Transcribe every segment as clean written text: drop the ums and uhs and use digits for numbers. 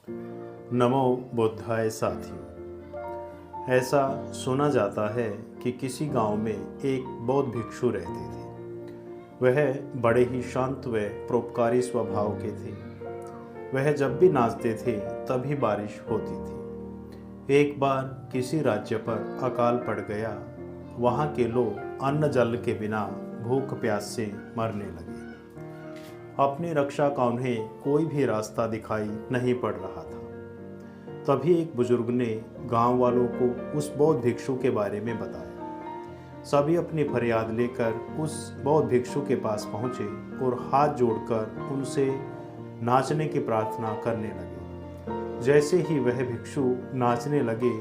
नमो बुद्धाय साथियों। ऐसा सुना जाता है कि किसी गांव में एक बौद्ध भिक्षु रहते थे। वह बड़े ही शांत व परोपकारी स्वभाव के थे। वह जब भी नाचते थे तभी बारिश होती थी। एक बार किसी राज्य पर अकाल पड़ गया। वहाँ के लोग अन्न जल के बिना भूख प्यास से मरने लगे। अपनी रक्षा का उन्हें कोई भी रास्ता दिखाई नहीं पड़ रहा था। तभी एक बुजुर्ग ने गांव वालों को उस बौद्ध भिक्षु के बारे में बताया। सभी अपनी फरियाद लेकर उस बौद्ध भिक्षु के पास पहुंचे और हाथ जोड़कर उनसे नाचने की प्रार्थना करने लगे। जैसे ही वह भिक्षु नाचने लगे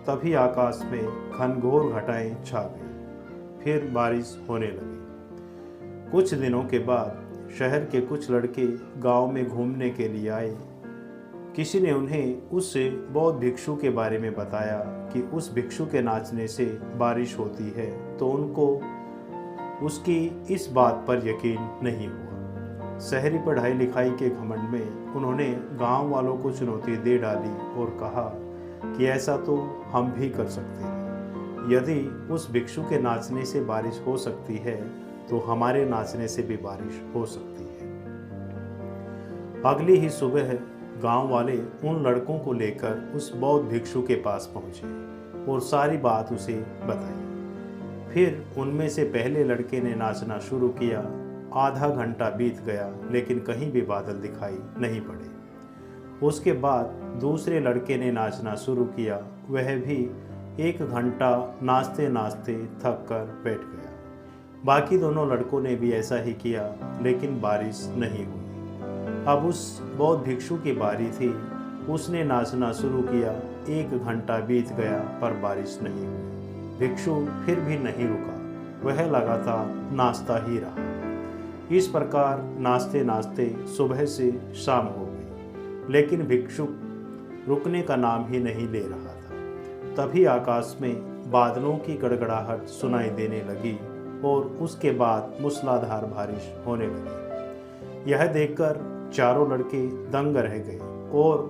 तभी आकाश में घनघोर घटाएं छा गई। फिर बारिश होने लगी। कुछ दिनों के बाद शहर के कुछ लड़के गांव में घूमने के लिए आए। किसी ने उन्हें उस बौद्ध भिक्षु के बारे में बताया कि उस भिक्षु के नाचने से बारिश होती है, तो उनको उसकी इस बात पर यकीन नहीं हुआ। शहरी पढ़ाई लिखाई के घमंड में उन्होंने गांव वालों को चुनौती दे डाली और कहा कि ऐसा तो हम भी कर सकते हैं। यदि उस भिक्षु के नाचने से बारिश हो सकती है तो हमारे नाचने से भी बारिश हो सकती है। अगली ही सुबह गांव वाले उन लड़कों को लेकर उस बौद्ध भिक्षु के पास पहुंचे और सारी बात उसे बताई। फिर उनमें से पहले लड़के ने नाचना शुरू किया। आधा घंटा बीत गया लेकिन कहीं भी बादल दिखाई नहीं पड़े। उसके बाद दूसरे लड़के ने नाचना शुरू किया। वह भी 1 घंटा नाचते नाचते थक कर बैठ गया। बाकी दोनों लड़कों ने भी ऐसा ही किया लेकिन बारिश नहीं हुई। अब उस बौद्ध भिक्षु की बारी थी। उसने नाचना शुरू किया। 1 घंटा बीत गया पर बारिश नहीं हुई। भिक्षु फिर भी नहीं रुका। वह लगातार नाचता ही रहा। इस प्रकार नाचते नाचते सुबह से शाम हो गई लेकिन भिक्षु रुकने का नाम ही नहीं ले रहा था। तभी आकाश में बादलों की गड़गड़ाहट सुनाई देने लगी और उसके बाद मूसलाधार बारिश होने लगी। यह देखकर चारों लड़के दंग रह गए और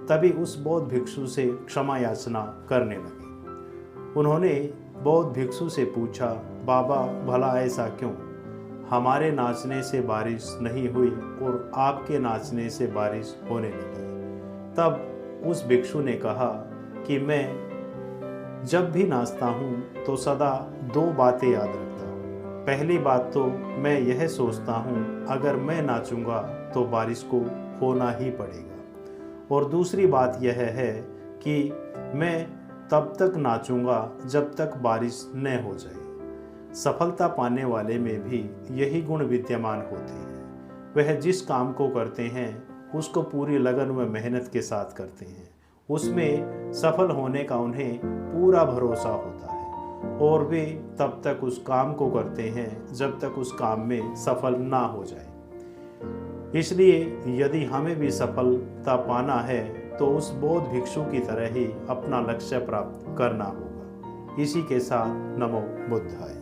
तभी उस बौद्ध भिक्षु से क्षमा याचना करने लगे। उन्होंने बौद्ध भिक्षु से पूछा, बाबा भला ऐसा क्यों? हमारे नाचने से बारिश नहीं हुई और आपके नाचने से बारिश होने लगी। तब उस भिक्षु ने कहा कि मैं जब भी नाचता हूँ तो सदा 2 बातें याद रखता हूँ। पहली बात तो मैं यह सोचता हूँ अगर मैं नाचूंगा तो बारिश को होना ही पड़ेगा, और दूसरी बात यह है कि मैं तब तक नाचूंगा जब तक बारिश न हो जाए। सफलता पाने वाले में भी यही गुण विद्यमान होते हैं। वह जिस काम को करते हैं उसको पूरी लगन व मेहनत के साथ करते हैं। उसमें सफल होने का उन्हें पूरा भरोसा होता है और वे तब तक उस काम को करते हैं जब तक उस काम में सफल ना हो जाए। इसलिए यदि हमें भी सफलता पाना है तो उस बौद्ध भिक्षु की तरह ही अपना लक्ष्य प्राप्त करना होगा। इसी के साथ नमो बुद्धाय।